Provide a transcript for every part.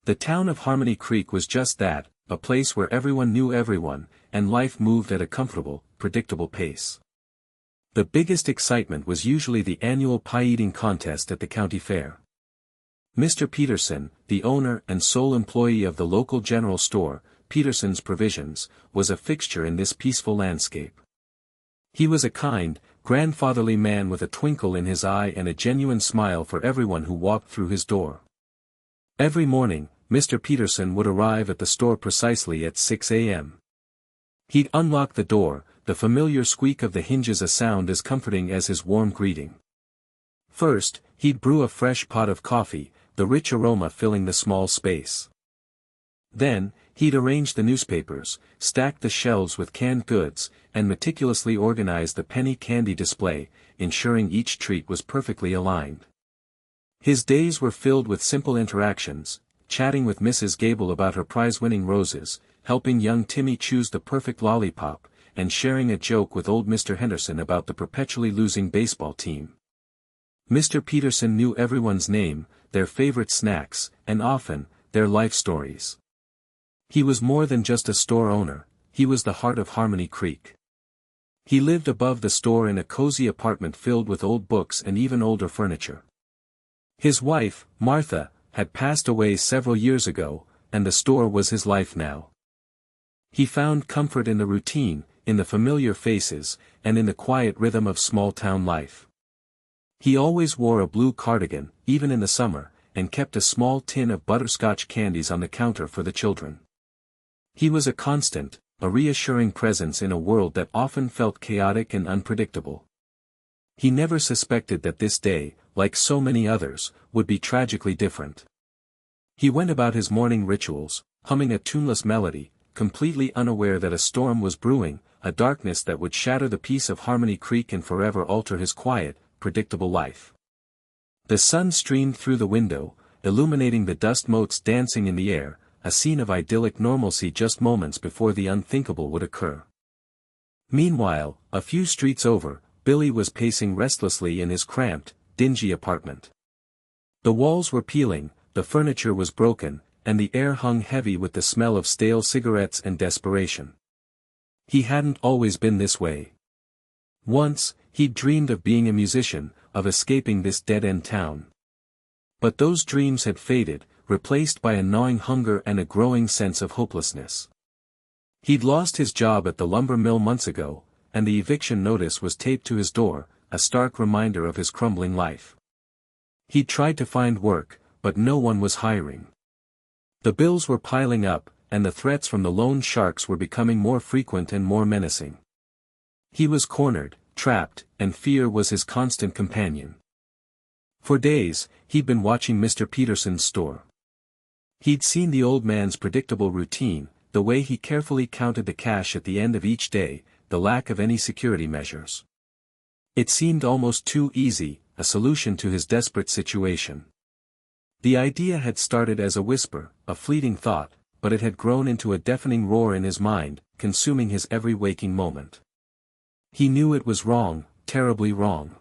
The town of Harmony Creek was just that, a place where everyone knew everyone, and life moved at a comfortable, predictable pace. The biggest excitement was usually the annual pie-eating contest at the county fair. Mr. Peterson, the owner and sole employee of the local general store, Peterson's Provisions, was a fixture in this peaceful landscape. He was a kind, grandfatherly man with a twinkle in his eye and a genuine smile for everyone who walked through his door. Every morning, Mr. Peterson would arrive at the store precisely at 6 a.m. He'd unlock the door, the familiar squeak of the hinges a sound as comforting as his warm greeting. First, he'd brew a fresh pot of coffee, the rich aroma filling the small space. Then, he'd arrange the newspapers, stack the shelves with canned goods, and meticulously organize the penny candy display, ensuring each treat was perfectly aligned. His days were filled with simple interactions, chatting with Mrs. Gable about her prize-winning roses, helping young Timmy choose the perfect lollipop, and sharing a joke with old Mr. Henderson about the perpetually losing baseball team. Mr. Peterson knew everyone's name, their favorite snacks, and often, their life stories. He was more than just a store owner, he was the heart of Harmony Creek. He lived above the store in a cozy apartment filled with old books and even older furniture. His wife, Martha, had passed away several years ago, and the store was his life now. He found comfort in the routine, in the familiar faces, and in the quiet rhythm of small-town life. He always wore a blue cardigan, even in the summer, and kept a small tin of butterscotch candies on the counter for the children. He was a constant, a reassuring presence in a world that often felt chaotic and unpredictable. He never suspected that this day, like so many others, would be tragically different. He went about his morning rituals, humming a tuneless melody, completely unaware that a storm was brewing, a darkness that would shatter the peace of Harmony Creek and forever alter his quiet, predictable life. The sun streamed through the window, illuminating the dust motes dancing in the air, a scene of idyllic normalcy just moments before the unthinkable would occur. Meanwhile, a few streets over, Billy was pacing restlessly in his cramped, dingy apartment. The walls were peeling, the furniture was broken, and the air hung heavy with the smell of stale cigarettes and desperation. He hadn't always been this way. Once, he'd dreamed of being a musician, of escaping this dead-end town. But those dreams had faded, replaced by a gnawing hunger and a growing sense of hopelessness. He'd lost his job at the lumber mill months ago, and the eviction notice was taped to his door, a stark reminder of his crumbling life. He'd tried to find work, but no one was hiring. The bills were piling up, and the threats from the loan sharks were becoming more frequent and more menacing. He was cornered, trapped, and fear was his constant companion. For days, he'd been watching Mr. Peterson's store. He'd seen the old man's predictable routine, the way he carefully counted the cash at the end of each day, the lack of any security measures. It seemed almost too easy, a solution to his desperate situation. The idea had started as a whisper, a fleeting thought, but it had grown into a deafening roar in his mind, consuming his every waking moment. He knew it was wrong, terribly wrong.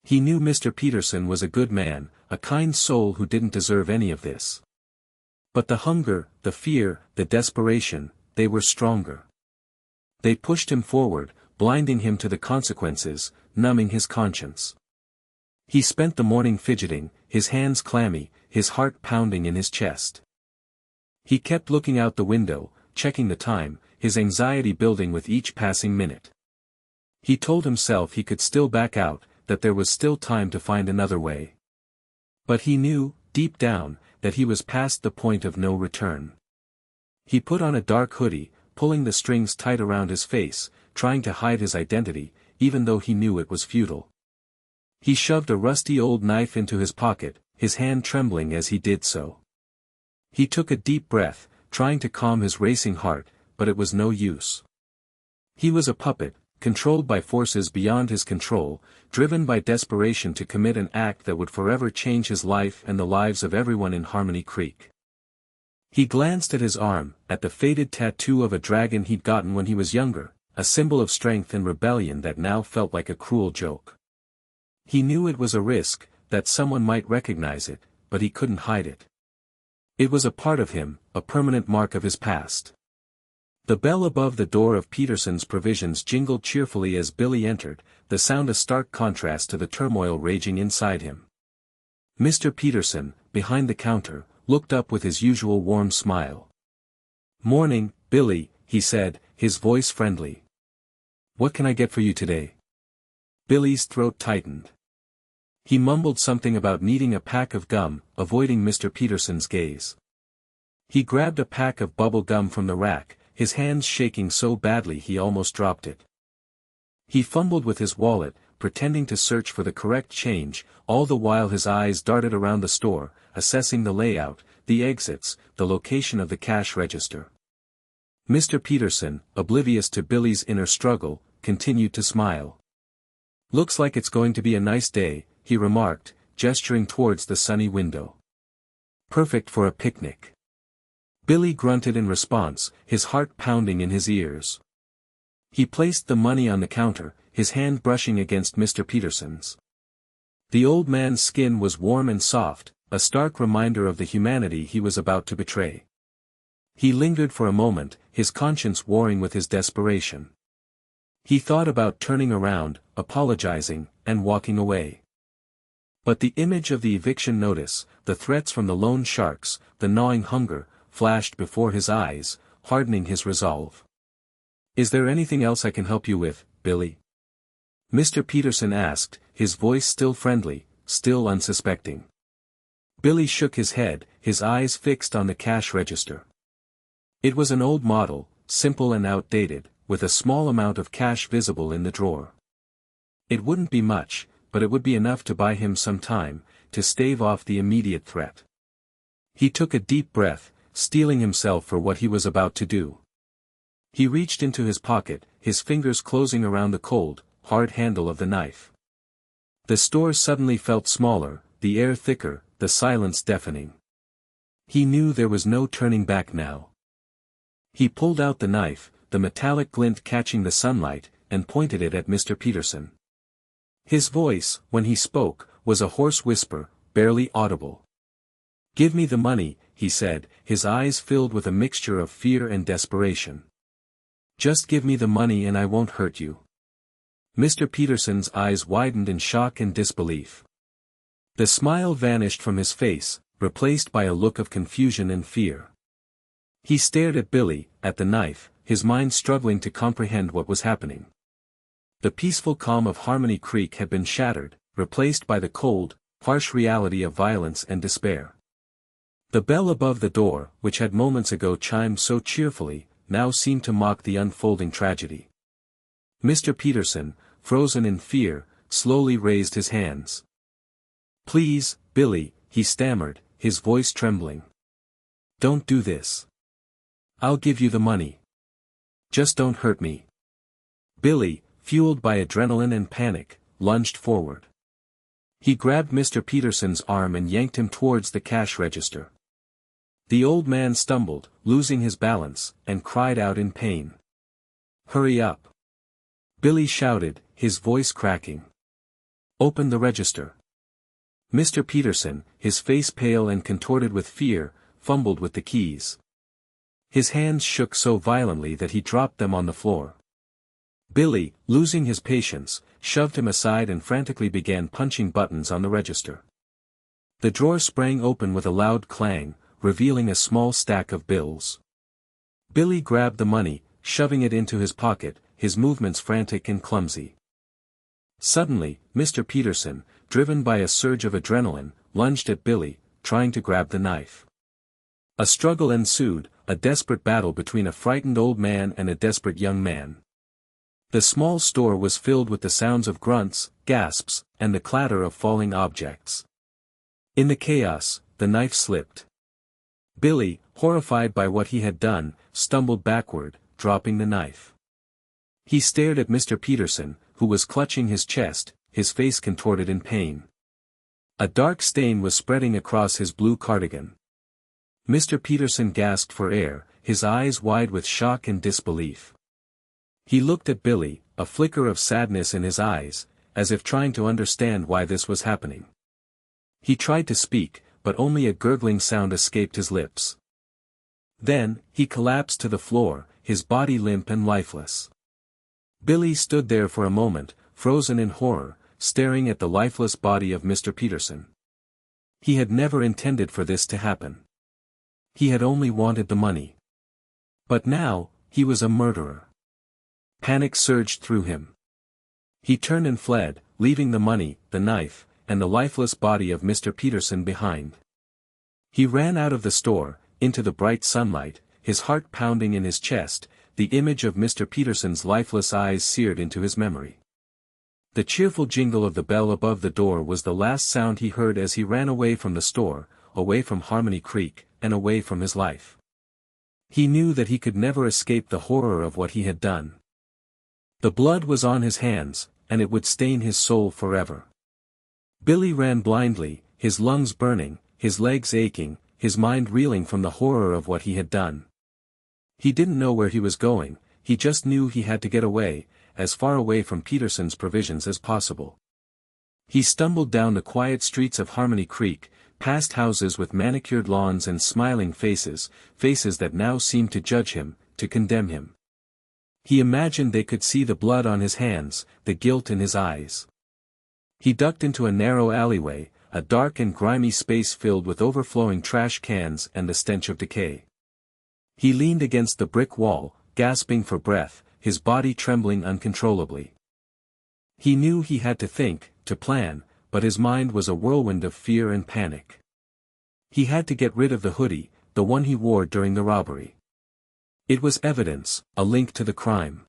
He knew Mr. Peterson was a good man, a kind soul who didn't deserve any of this. But the hunger, the fear, the desperation, they were stronger. They pushed him forward, blinding him to the consequences, numbing his conscience. He spent the morning fidgeting, his hands clammy, his heart pounding in his chest. He kept looking out the window, checking the time, his anxiety building with each passing minute. He told himself he could still back out, that there was still time to find another way. But he knew, deep down, that he was past the point of no return. He put on a dark hoodie, pulling the strings tight around his face, trying to hide his identity, even though he knew it was futile. He shoved a rusty old knife into his pocket, his hand trembling as he did so. He took a deep breath, trying to calm his racing heart, but it was no use. He was a puppet, controlled by forces beyond his control, driven by desperation to commit an act that would forever change his life and the lives of everyone in Harmony Creek. He glanced at his arm, at the faded tattoo of a dragon he'd gotten when he was younger, a symbol of strength and rebellion that now felt like a cruel joke. He knew it was a risk, that someone might recognize it, but he couldn't hide it. It was a part of him, a permanent mark of his past. The bell above the door of Peterson's Provisions jingled cheerfully as Billy entered, the sound a stark contrast to the turmoil raging inside him. Mr. Peterson, behind the counter, looked up with his usual warm smile. "Morning, Billy," he said, his voice friendly. "What can I get for you today?" Billy's throat tightened. He mumbled something about needing a pack of gum, avoiding Mr. Peterson's gaze. He grabbed a pack of bubble gum from the rack, his hands shaking so badly he almost dropped it. He fumbled with his wallet, pretending to search for the correct change, all the while his eyes darted around the store, assessing the layout, the exits, the location of the cash register. Mr. Peterson, oblivious to Billy's inner struggle, continued to smile. "Looks like it's going to be a nice day," he remarked, gesturing towards the sunny window. "Perfect for a picnic." Billy grunted in response, his heart pounding in his ears. He placed the money on the counter, his hand brushing against Mr. Peterson's. The old man's skin was warm and soft, a stark reminder of the humanity he was about to betray. He lingered for a moment, his conscience warring with his desperation. He thought about turning around, apologizing, and walking away. But the image of the eviction notice, the threats from the loan sharks, the gnawing hunger, flashed before his eyes, hardening his resolve. "Is there anything else I can help you with, Billy?" Mr. Peterson asked, his voice still friendly, still unsuspecting. Billy shook his head, his eyes fixed on the cash register. It was an old model, simple and outdated, with a small amount of cash visible in the drawer. It wouldn't be much, but it would be enough to buy him some time, to stave off the immediate threat. He took a deep breath, steeling himself for what he was about to do. He reached into his pocket, his fingers closing around the cold, hard handle of the knife. The store suddenly felt smaller, the air thicker, the silence deafening. He knew there was no turning back now. He pulled out the knife, the metallic glint catching the sunlight, and pointed it at Mr. Peterson. His voice, when he spoke, was a hoarse whisper, barely audible. "Give me the money," he said, his eyes filled with a mixture of fear and desperation. "Just give me the money and I won't hurt you." Mr. Peterson's eyes widened in shock and disbelief. The smile vanished from his face, replaced by a look of confusion and fear. He stared at Billy, at the knife, his mind struggling to comprehend what was happening. The peaceful calm of Harmony Creek had been shattered, replaced by the cold, harsh reality of violence and despair. The bell above the door, which had moments ago chimed so cheerfully, now seemed to mock the unfolding tragedy. Mr. Peterson, frozen in fear, slowly raised his hands. "Please, Billy," he stammered, his voice trembling. "Don't do this. I'll give you the money. Just don't hurt me." Billy, fueled by adrenaline and panic, lunged forward. He grabbed Mr. Peterson's arm and yanked him towards the cash register. The old man stumbled, losing his balance, and cried out in pain. "Hurry up!" Billy shouted, his voice cracking. "Open the register." Mr. Peterson, his face pale and contorted with fear, fumbled with the keys. His hands shook so violently that he dropped them on the floor. Billy, losing his patience, shoved him aside and frantically began punching buttons on the register. The drawer sprang open with a loud clang, revealing a small stack of bills. Billy grabbed the money, shoving it into his pocket, his movements frantic and clumsy. Suddenly, Mr. Peterson, driven by a surge of adrenaline, lunged at Billy, trying to grab the knife. A struggle ensued, a desperate battle between a frightened old man and a desperate young man. The small store was filled with the sounds of grunts, gasps, and the clatter of falling objects. In the chaos, the knife slipped. Billy, horrified by what he had done, stumbled backward, dropping the knife. He stared at Mr. Peterson, who was clutching his chest, his face contorted in pain. A dark stain was spreading across his blue cardigan. Mr. Peterson gasped for air, his eyes wide with shock and disbelief. He looked at Billy, a flicker of sadness in his eyes, as if trying to understand why this was happening. He tried to speak, but only a gurgling sound escaped his lips. Then, he collapsed to the floor, his body limp and lifeless. Billy stood there for a moment, frozen in horror, staring at the lifeless body of Mr. Peterson. He had never intended for this to happen. He had only wanted the money. But now, he was a murderer. Panic surged through him. He turned and fled, leaving the money, the knife, and the lifeless body of Mr. Peterson behind. He ran out of the store, into the bright sunlight, his heart pounding in his chest, the image of Mr. Peterson's lifeless eyes seared into his memory. The cheerful jingle of the bell above the door was the last sound he heard as he ran away from the store, away from Harmony Creek, and away from his life. He knew that he could never escape the horror of what he had done. The blood was on his hands, and it would stain his soul forever. Billy ran blindly, his lungs burning, his legs aching, his mind reeling from the horror of what he had done. He didn't know where he was going, he just knew he had to get away, as far away from Peterson's provisions as possible. He stumbled down the quiet streets of Harmony Creek, past houses with manicured lawns and smiling faces, faces that now seemed to judge him, to condemn him. He imagined they could see the blood on his hands, the guilt in his eyes. He ducked into a narrow alleyway, a dark and grimy space filled with overflowing trash cans and the stench of decay. He leaned against the brick wall, gasping for breath, his body trembling uncontrollably. He knew he had to think, to plan, but his mind was a whirlwind of fear and panic. He had to get rid of the hoodie, the one he wore during the robbery. It was evidence, a link to the crime.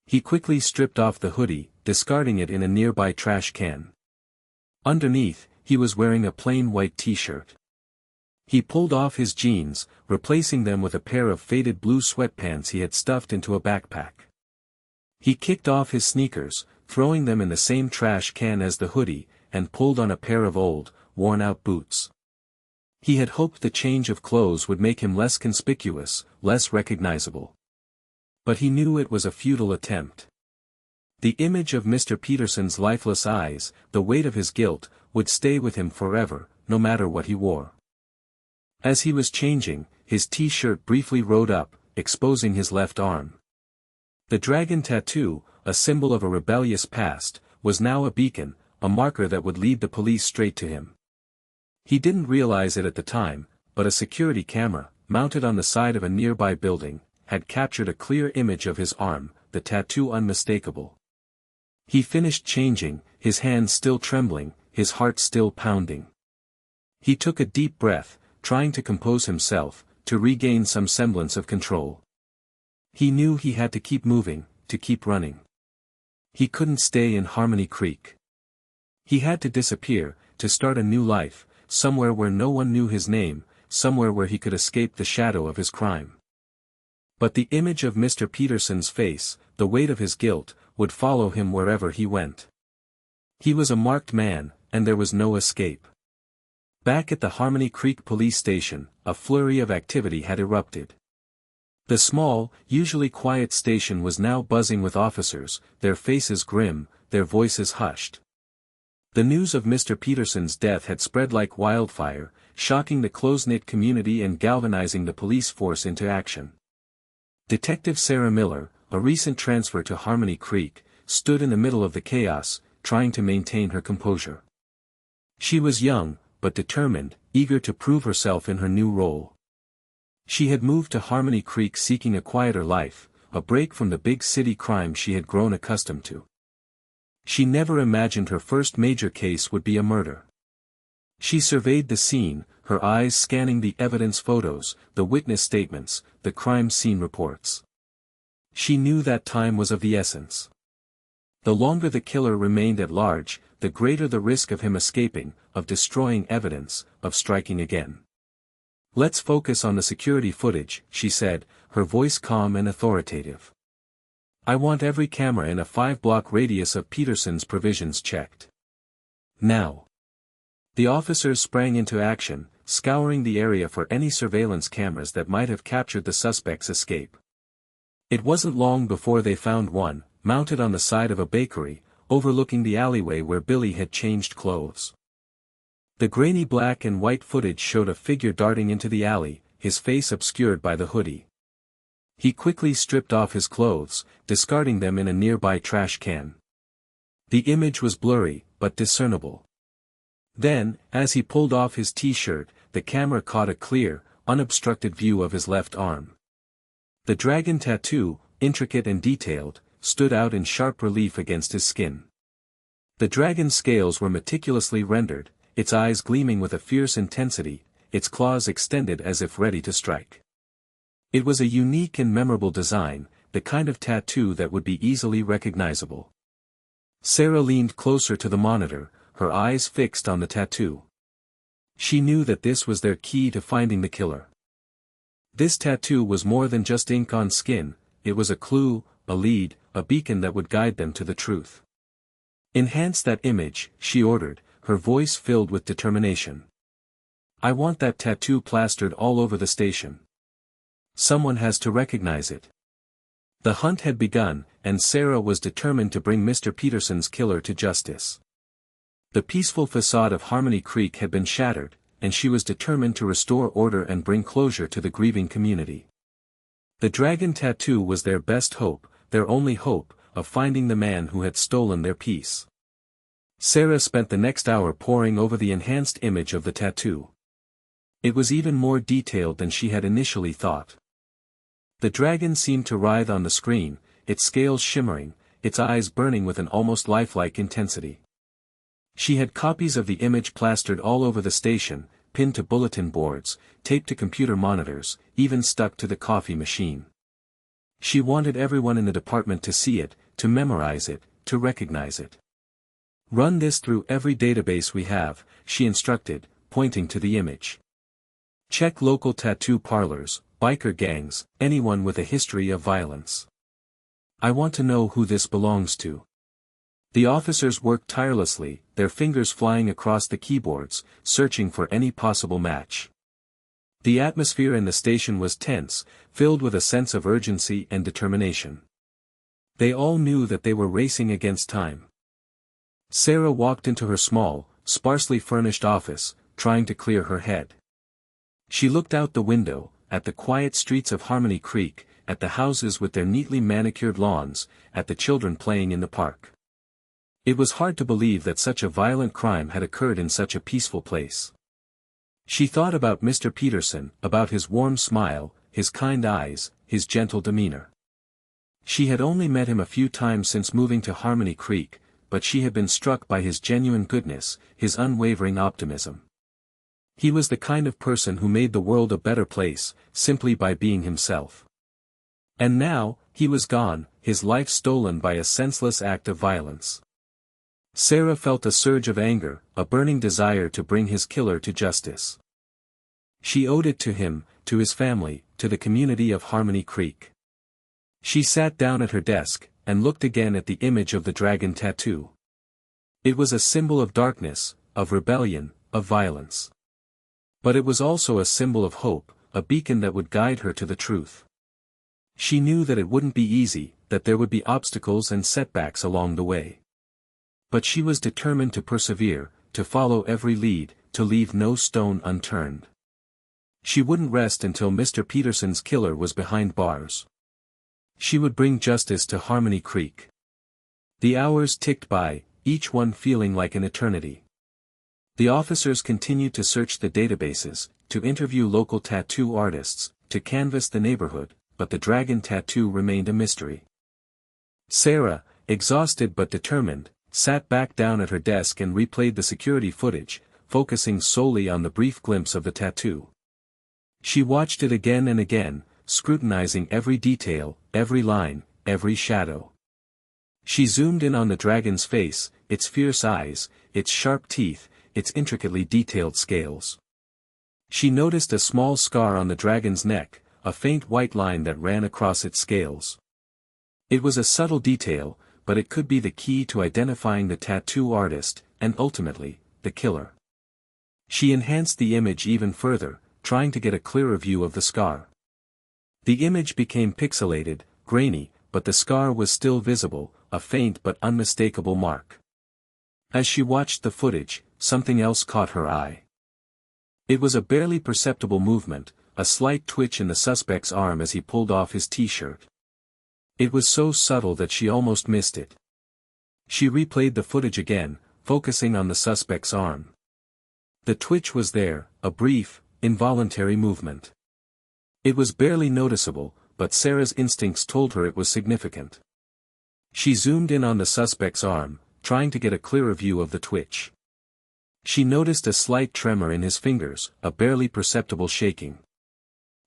He quickly stripped off the hoodie, discarding it in a nearby trash can. Underneath, he was wearing a plain white t-shirt. He pulled off his jeans, replacing them with a pair of faded blue sweatpants he had stuffed into a backpack. He kicked off his sneakers, throwing them in the same trash can as the hoodie, and pulled on a pair of old, worn-out boots. He had hoped the change of clothes would make him less conspicuous, less recognizable. But he knew it was a futile attempt. The image of Mr. Peterson's lifeless eyes, the weight of his guilt, would stay with him forever, no matter what he wore. As he was changing, his t-shirt briefly rode up, exposing his left arm. The dragon tattoo, a symbol of a rebellious past, was now a beacon, a marker that would lead the police straight to him. He didn't realize it at the time, but a security camera, mounted on the side of a nearby building, had captured a clear image of his arm, the tattoo unmistakable. He finished changing, his hands still trembling, his heart still pounding. He took a deep breath, trying to compose himself, to regain some semblance of control. He knew he had to keep moving, to keep running. He couldn't stay in Harmony Creek. He had to disappear, to start a new life, somewhere where no one knew his name, somewhere where he could escape the shadow of his crime. But the image of Mr. Peterson's face, the weight of his guilt, would follow him wherever he went. He was a marked man, and there was no escape. Back at the Harmony Creek police station, a flurry of activity had erupted. The small, usually quiet station was now buzzing with officers, their faces grim, their voices hushed. The news of Mr. Peterson's death had spread like wildfire, shocking the close-knit community and galvanizing the police force into action. Detective Sarah Miller, a recent transfer to Harmony Creek, stood in the middle of the chaos, trying to maintain her composure. She was young, but determined, eager to prove herself in her new role. She had moved to Harmony Creek seeking a quieter life, a break from the big city crime she had grown accustomed to. She never imagined her first major case would be a murder. She surveyed the scene, her eyes scanning the evidence photos, the witness statements, the crime scene reports. She knew that time was of the essence. The longer the killer remained at large, the greater the risk of him escaping, of destroying evidence, of striking again. "Let's focus on the security footage," she said, her voice calm and authoritative. "I want every camera in a 5-block radius of Peterson's provisions checked. Now." The officers sprang into action, scouring the area for any surveillance cameras that might have captured the suspect's escape. It wasn't long before they found one, mounted on the side of a bakery, overlooking the alleyway where Billy had changed clothes. The grainy black and white footage showed a figure darting into the alley, his face obscured by the hoodie. He quickly stripped off his clothes, discarding them in a nearby trash can. The image was blurry, but discernible. Then, as he pulled off his t-shirt, the camera caught a clear, unobstructed view of his left arm. The dragon tattoo, intricate and detailed, stood out in sharp relief against his skin. The dragon's scales were meticulously rendered, its eyes gleaming with a fierce intensity, its claws extended as if ready to strike. It was a unique and memorable design, the kind of tattoo that would be easily recognizable. Sarah leaned closer to the monitor, her eyes fixed on the tattoo. She knew that this was their key to finding the killer. This tattoo was more than just ink on skin, it was a clue, a lead, a beacon that would guide them to the truth. "Enhance that image," she ordered, her voice filled with determination. "I want that tattoo plastered all over the station. Someone has to recognize it." The hunt had begun, and Sarah was determined to bring Mr. Peterson's killer to justice. The peaceful facade of Harmony Creek had been shattered, and she was determined to restore order and bring closure to the grieving community. The dragon tattoo was their best hope, their only hope, of finding the man who had stolen their peace. Sarah spent the next hour poring over the enhanced image of the tattoo. It was even more detailed than she had initially thought. The dragon seemed to writhe on the screen, its scales shimmering, its eyes burning with an almost lifelike intensity. She had copies of the image plastered all over the station, pinned to bulletin boards, taped to computer monitors, even stuck to the coffee machine. She wanted everyone in the department to see it, to memorize it, to recognize it. "Run this through every database we have," she instructed, pointing to the image. "Check local tattoo parlors, biker gangs, anyone with a history of violence. I want to know who this belongs to." The officers worked tirelessly, their fingers flying across the keyboards, searching for any possible match. The atmosphere in the station was tense, filled with a sense of urgency and determination. They all knew that they were racing against time. Sarah walked into her small, sparsely furnished office, trying to clear her head. She looked out the window, at the quiet streets of Harmony Creek, at the houses with their neatly manicured lawns, at the children playing in the park. It was hard to believe that such a violent crime had occurred in such a peaceful place. She thought about Mr. Peterson, about his warm smile, his kind eyes, his gentle demeanor. She had only met him a few times since moving to Harmony Creek, but she had been struck by his genuine goodness, his unwavering optimism. He was the kind of person who made the world a better place, simply by being himself. And now, he was gone, his life stolen by a senseless act of violence. Sarah felt a surge of anger, a burning desire to bring his killer to justice. She owed it to him, to his family, to the community of Harmony Creek. She sat down at her desk, and looked again at the image of the dragon tattoo. It was a symbol of darkness, of rebellion, of violence. But it was also a symbol of hope, a beacon that would guide her to the truth. She knew that it wouldn't be easy, that there would be obstacles and setbacks along the way. But she was determined to persevere, to follow every lead, to leave no stone unturned. She wouldn't rest until Mr. Peterson's killer was behind bars. She would bring justice to Harmony Creek. The hours ticked by, each one feeling like an eternity. The officers continued to search the databases, to interview local tattoo artists, to canvass the neighborhood, but the dragon tattoo remained a mystery. Sarah, exhausted but determined, sat back down at her desk and replayed the security footage, focusing solely on the brief glimpse of the tattoo. She watched it again and again, scrutinizing every detail, every line, every shadow. She zoomed in on the dragon's face, its fierce eyes, its sharp teeth, its intricately detailed scales. She noticed a small scar on the dragon's neck, a faint white line that ran across its scales. It was a subtle detail, but it could be the key to identifying the tattoo artist, and ultimately, the killer. She enhanced the image even further, trying to get a clearer view of the scar. The image became pixelated, grainy, but the scar was still visible, a faint but unmistakable mark. As she watched the footage, something else caught her eye. It was a barely perceptible movement, a slight twitch in the suspect's arm as he pulled off his t-shirt. It was so subtle that she almost missed it. She replayed the footage again, focusing on the suspect's arm. The twitch was there, a brief, involuntary movement. It was barely noticeable, but Sarah's instincts told her it was significant. She zoomed in on the suspect's arm, trying to get a clearer view of the twitch. She noticed a slight tremor in his fingers, a barely perceptible shaking.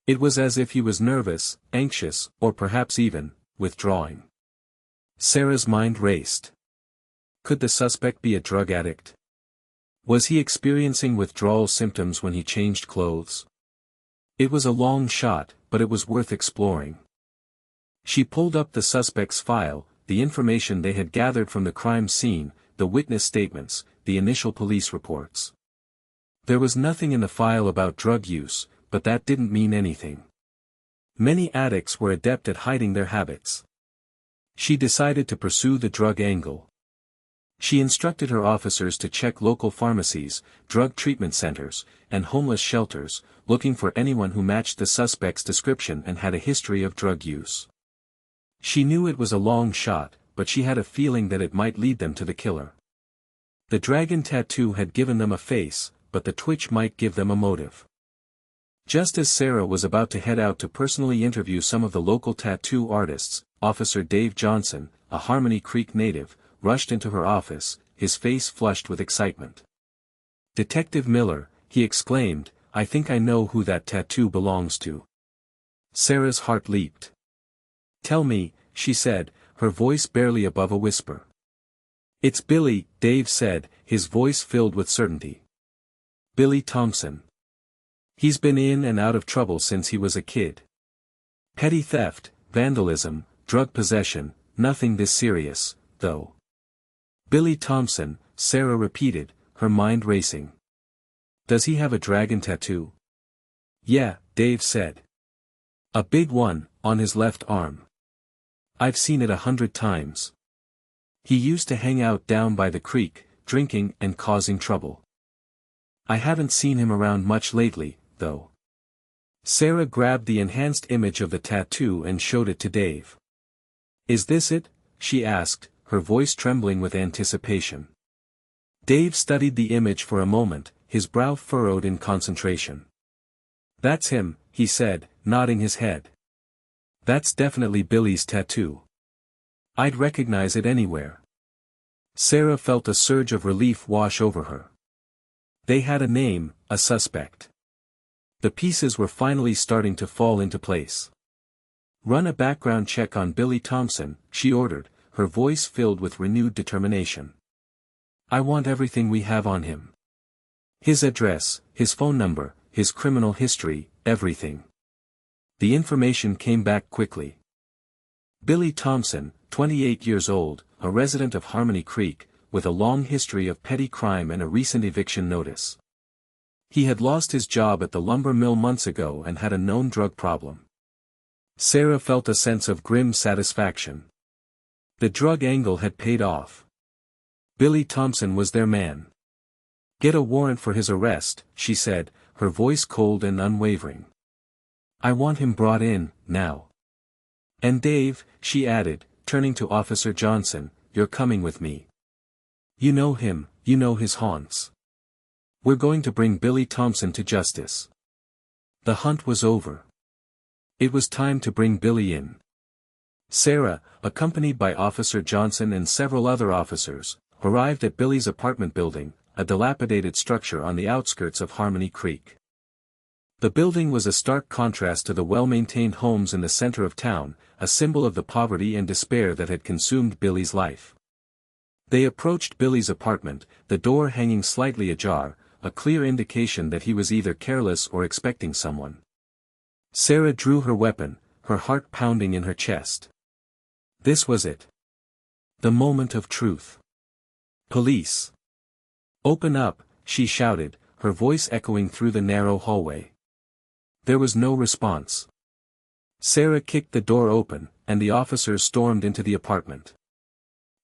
It was as if he was nervous, anxious, or perhaps even, withdrawing. Sarah's mind raced. Could the suspect be a drug addict? Was he experiencing withdrawal symptoms when he changed clothes? It was a long shot, but it was worth exploring. She pulled up the suspect's file, the information they had gathered from the crime scene, the witness statements, the initial police reports. There was nothing in the file about drug use, but that didn't mean anything. Many addicts were adept at hiding their habits. She decided to pursue the drug angle. She instructed her officers to check local pharmacies, drug treatment centers, and homeless shelters, looking for anyone who matched the suspect's description and had a history of drug use. She knew it was a long shot, but she had a feeling that it might lead them to the killer. The dragon tattoo had given them a face, but the twitch might give them a motive. Just as Sarah was about to head out to personally interview some of the local tattoo artists, Officer Dave Johnson, a Harmony Creek native, rushed into her office, his face flushed with excitement. "Detective Miller," he exclaimed, "I think I know who that tattoo belongs to." Sarah's heart leaped. "Tell me," she said, her voice barely above a whisper. "It's Billy," Dave said, his voice filled with certainty. "Billy Thompson. He's been in and out of trouble since he was a kid. Petty theft, vandalism, drug possession, nothing this serious, though." "Billy Thompson," Sarah repeated, her mind racing. "Does he have a dragon tattoo?" "Yeah," Dave said. "A big one, on his left arm. I've seen it 100 times. He used to hang out down by the creek, drinking and causing trouble. I haven't seen him around much lately, though." Sarah grabbed the enhanced image of the tattoo and showed it to Dave. "Is this it?" she asked, her voice trembling with anticipation. Dave studied the image for a moment, his brow furrowed in concentration. "That's him," he said, nodding his head. "That's definitely Billy's tattoo. I'd recognize it anywhere." Sarah felt a surge of relief wash over her. They had a name, a suspect. The pieces were finally starting to fall into place. "Run a background check on Billy Thompson," she ordered, her voice filled with renewed determination. "I want everything we have on him. His address, his phone number, his criminal history, everything." The information came back quickly. Billy Thompson, 28 years old, a resident of Harmony Creek, with a long history of petty crime and a recent eviction notice. He had lost his job at the lumber mill months ago and had a known drug problem. Sarah felt a sense of grim satisfaction. The drug angle had paid off. Billy Thompson was their man. "Get a warrant for his arrest," she said, her voice cold and unwavering. "I want him brought in, now. And Dave," she added, turning to Officer Johnson, "you're coming with me. You know him, you know his haunts. We're going to bring Billy Thompson to justice." The hunt was over. It was time to bring Billy in. Sarah, accompanied by Officer Johnson and several other officers, arrived at Billy's apartment building, a dilapidated structure on the outskirts of Harmony Creek. The building was a stark contrast to the well-maintained homes in the center of town, a symbol of the poverty and despair that had consumed Billy's life. They approached Billy's apartment, the door hanging slightly ajar, a clear indication that he was either careless or expecting someone. Sarah drew her weapon, her heart pounding in her chest. This was it. The moment of truth. "Police! Open up," she shouted, her voice echoing through the narrow hallway. There was no response. Sarah kicked the door open, and the officers stormed into the apartment.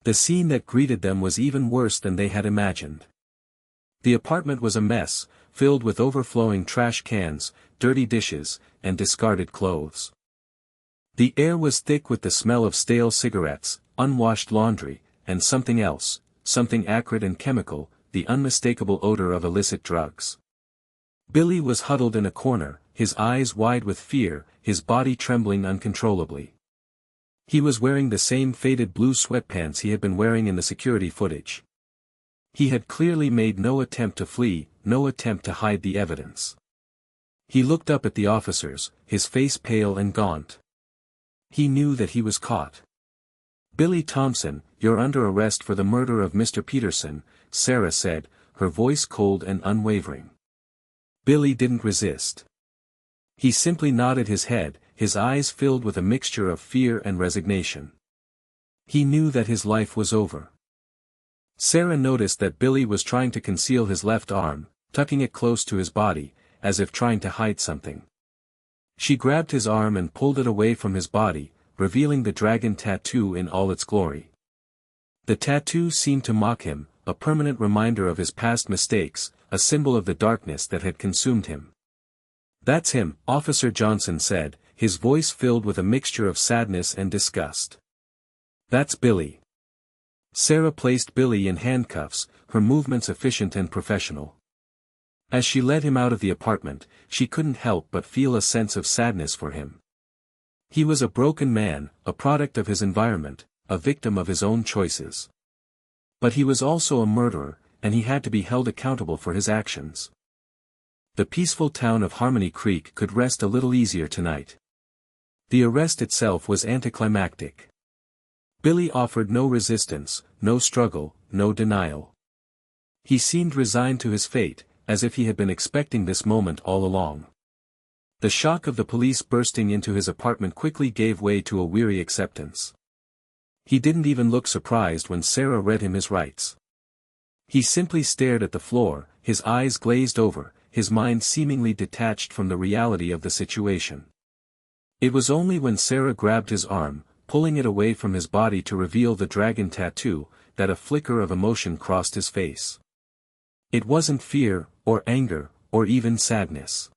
The scene that greeted them was even worse than they had imagined. The apartment was a mess, filled with overflowing trash cans, dirty dishes, and discarded clothes. The air was thick with the smell of stale cigarettes, unwashed laundry, and something else, something acrid and chemical, the unmistakable odor of illicit drugs. Billy was huddled in a corner, his eyes wide with fear, his body trembling uncontrollably. He was wearing the same faded blue sweatpants he had been wearing in the security footage. He had clearly made no attempt to flee, no attempt to hide the evidence. He looked up at the officers, his face pale and gaunt. He knew that he was caught. "Billy Thompson, you're under arrest for the murder of Mr. Peterson," Sarah said, her voice cold and unwavering. Billy didn't resist. He simply nodded his head, his eyes filled with a mixture of fear and resignation. He knew that his life was over. Sarah noticed that Billy was trying to conceal his left arm, tucking it close to his body, as if trying to hide something. She grabbed his arm and pulled it away from his body, revealing the dragon tattoo in all its glory. The tattoo seemed to mock him, a permanent reminder of his past mistakes, a symbol of the darkness that had consumed him. "That's him," Officer Johnson said, his voice filled with a mixture of sadness and disgust. "That's Billy." Sarah placed Billy in handcuffs, her movements efficient and professional. As she led him out of the apartment, she couldn't help but feel a sense of sadness for him. He was a broken man, a product of his environment, a victim of his own choices. But he was also a murderer, and he had to be held accountable for his actions. The peaceful town of Harmony Creek could rest a little easier tonight. The arrest itself was anticlimactic. Billy offered no resistance, no struggle, no denial. He seemed resigned to his fate, as if he had been expecting this moment all along. The shock of the police bursting into his apartment quickly gave way to a weary acceptance. He didn't even look surprised when Sarah read him his rights. He simply stared at the floor, his eyes glazed over, his mind seemingly detached from the reality of the situation. It was only when Sarah grabbed his arm, pulling it away from his body to reveal the dragon tattoo, that a flicker of emotion crossed his face. It wasn't fear, or anger, or even sadness.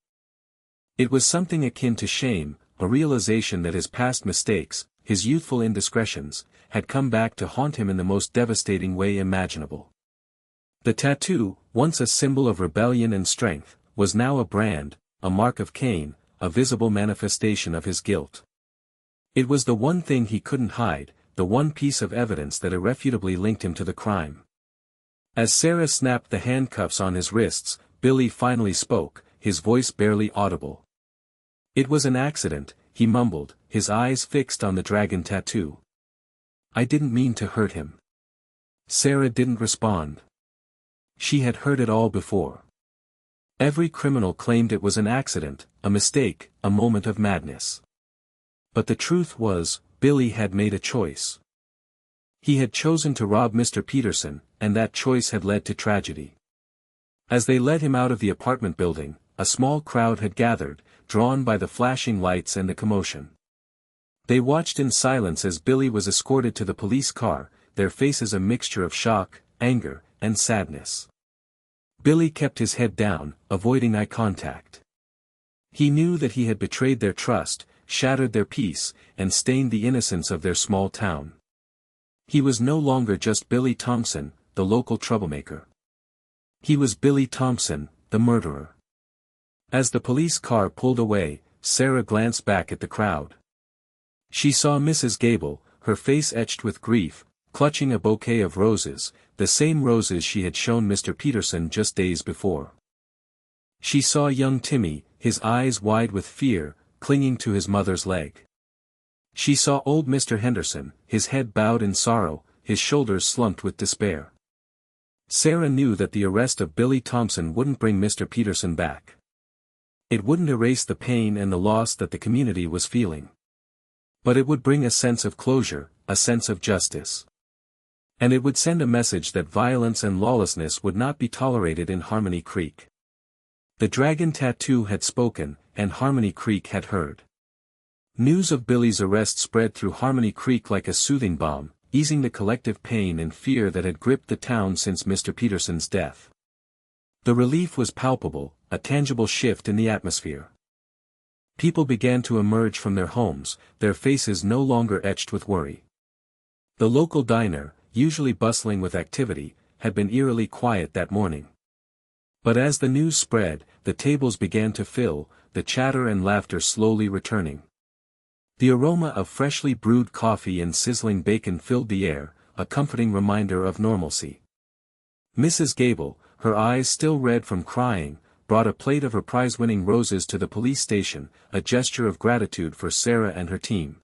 It was something akin to shame, a realization that his past mistakes, his youthful indiscretions, had come back to haunt him in the most devastating way imaginable. The tattoo, once a symbol of rebellion and strength, was now a brand, a mark of Cain, a visible manifestation of his guilt. It was the one thing he couldn't hide, the one piece of evidence that irrefutably linked him to the crime. As Sarah snapped the handcuffs on his wrists, Billy finally spoke, his voice barely audible. "It was an accident," he mumbled, his eyes fixed on the dragon tattoo. "I didn't mean to hurt him." Sarah didn't respond. She had heard it all before. Every criminal claimed it was an accident, a mistake, a moment of madness. But the truth was, Billy had made a choice. He had chosen to rob Mr. Peterson, and that choice had led to tragedy. As they led him out of the apartment building, a small crowd had gathered, drawn by the flashing lights and the commotion. They watched in silence as Billy was escorted to the police car, their faces a mixture of shock, anger, and sadness. Billy kept his head down, avoiding eye contact. He knew that he had betrayed their trust, shattered their peace, and stained the innocence of their small town. He was no longer just Billy Thompson, the local troublemaker. He was Billy Thompson, the murderer. As the police car pulled away, Sarah glanced back at the crowd. She saw Mrs. Gable, her face etched with grief, clutching a bouquet of roses, the same roses she had shown Mr. Peterson just days before. She saw young Timmy, his eyes wide with fear, clinging to his mother's leg. She saw old Mr. Henderson, his head bowed in sorrow, his shoulders slumped with despair. Sarah knew that the arrest of Billy Thompson wouldn't bring Mr. Peterson back. It wouldn't erase the pain and the loss that the community was feeling. But it would bring a sense of closure, a sense of justice. And it would send a message that violence and lawlessness would not be tolerated in Harmony Creek. The dragon tattoo had spoken, and Harmony Creek had heard. News of Billy's arrest spread through Harmony Creek like a soothing balm, easing the collective pain and fear that had gripped the town since Mr. Peterson's death. The relief was palpable, a tangible shift in the atmosphere. People began to emerge from their homes, their faces no longer etched with worry. The local diner, usually bustling with activity, had been eerily quiet that morning. But as the news spread, the tables began to fill, the chatter and laughter slowly returning. The aroma of freshly brewed coffee and sizzling bacon filled the air, a comforting reminder of normalcy. Mrs. Gable, her eyes still red from crying, brought a plate of her prize-winning roses to the police station, a gesture of gratitude for Sarah and her team.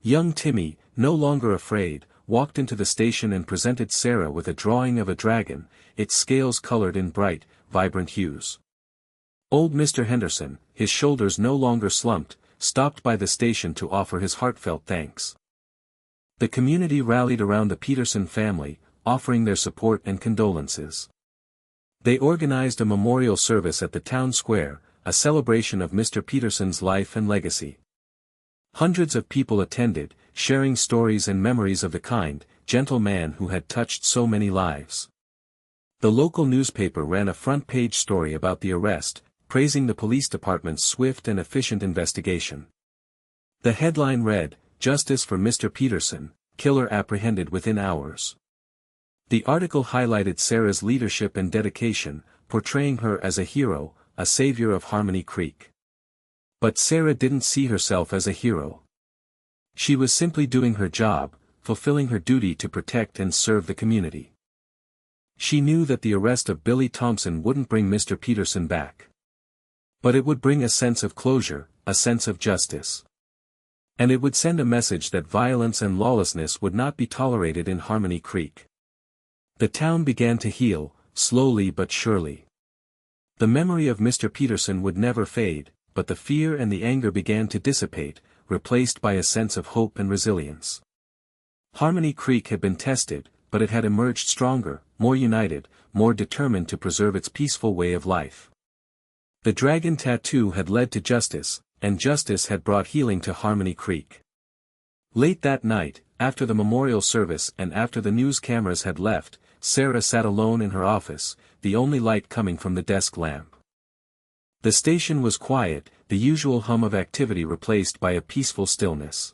Young Timmy, no longer afraid, walked into the station and presented Sarah with a drawing of a dragon, its scales colored in bright, vibrant hues. Old Mr. Henderson, his shoulders no longer slumped, stopped by the station to offer his heartfelt thanks. The community rallied around the Peterson family, offering their support and condolences. They organized a memorial service at the town square, a celebration of Mr. Peterson's life and legacy. Hundreds of people attended, sharing stories and memories of the kind, gentle man who had touched so many lives. The local newspaper ran a front-page story about the arrest, praising the police department's swift and efficient investigation. The headline read, "Justice for Mr. Peterson, Killer Apprehended Within Hours." The article highlighted Sarah's leadership and dedication, portraying her as a hero, a savior of Harmony Creek. But Sarah didn't see herself as a hero. She was simply doing her job, fulfilling her duty to protect and serve the community. She knew that the arrest of Billy Thompson wouldn't bring Mr. Peterson back. But it would bring a sense of closure, a sense of justice. And it would send a message that violence and lawlessness would not be tolerated in Harmony Creek. The town began to heal, slowly but surely. The memory of Mr. Peterson would never fade, but the fear and the anger began to dissipate, replaced by a sense of hope and resilience. Harmony Creek had been tested, but it had emerged stronger, more united, more determined to preserve its peaceful way of life. The dragon tattoo had led to justice, and justice had brought healing to Harmony Creek. Late that night, after the memorial service and after the news cameras had left, Sarah sat alone in her office, the only light coming from the desk lamp. The station was quiet, the usual hum of activity replaced by a peaceful stillness.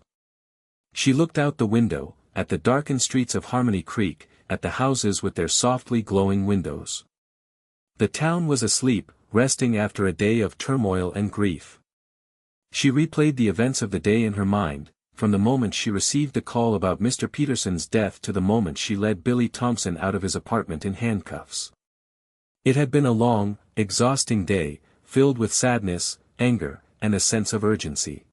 She looked out the window, at the darkened streets of Harmony Creek, at the houses with their softly glowing windows. The town was asleep, resting after a day of turmoil and grief. She replayed the events of the day in her mind, from the moment she received the call about Mr. Peterson's death to the moment she led Billy Thompson out of his apartment in handcuffs. It had been a long, exhausting day, filled with sadness, anger, and a sense of urgency.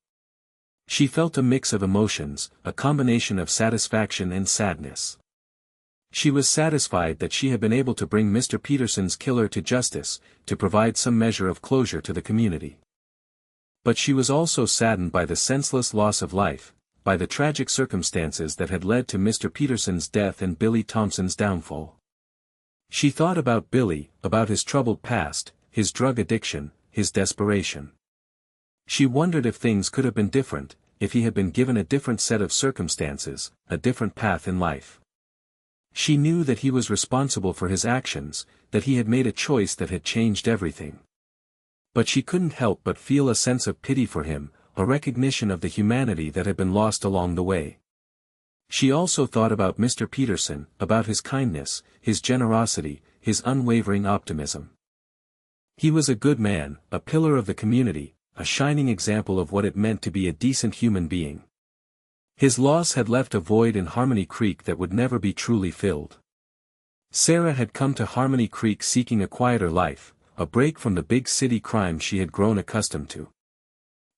She felt a mix of emotions, a combination of satisfaction and sadness. She was satisfied that she had been able to bring Mr. Peterson's killer to justice, to provide some measure of closure to the community. But she was also saddened by the senseless loss of life, by the tragic circumstances that had led to Mr. Peterson's death and Billy Thompson's downfall. She thought about Billy, about his troubled past, his drug addiction, his desperation. She wondered if things could have been different, if he had been given a different set of circumstances, a different path in life. She knew that he was responsible for his actions, that he had made a choice that had changed everything. But she couldn't help but feel a sense of pity for him, a recognition of the humanity that had been lost along the way. She also thought about Mr. Peterson, about his kindness, his generosity, his unwavering optimism. He was a good man, a pillar of the community, a shining example of what it meant to be a decent human being. His loss had left a void in Harmony Creek that would never be truly filled. Sarah had come to Harmony Creek seeking a quieter life, a break from the big city crime she had grown accustomed to.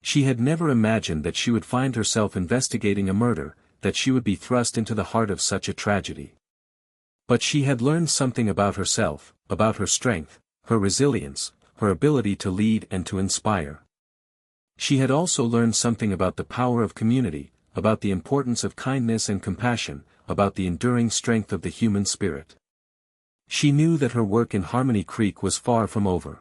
She had never imagined that she would find herself investigating a murder, that she would be thrust into the heart of such a tragedy. But she had learned something about herself, about her strength, her resilience, her ability to lead and to inspire. She had also learned something about the power of community, about the importance of kindness and compassion, about the enduring strength of the human spirit. She knew that her work in Harmony Creek was far from over.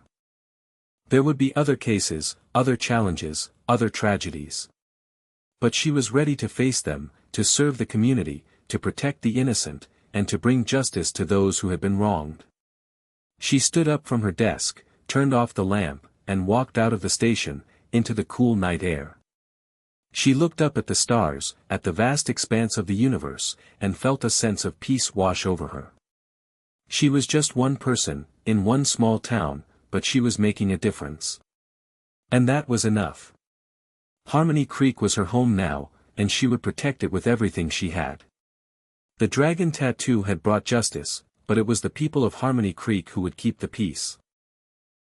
There would be other cases, other challenges, other tragedies. But she was ready to face them, to serve the community, to protect the innocent, and to bring justice to those who had been wronged. She stood up from her desk, turned off the lamp, and walked out of the station, into the cool night air. She looked up at the stars, at the vast expanse of the universe, and felt a sense of peace wash over her. She was just one person, in one small town, but she was making a difference. And that was enough. Harmony Creek was her home now, and she would protect it with everything she had. The dragon tattoo had brought justice, but it was the people of Harmony Creek who would keep the peace.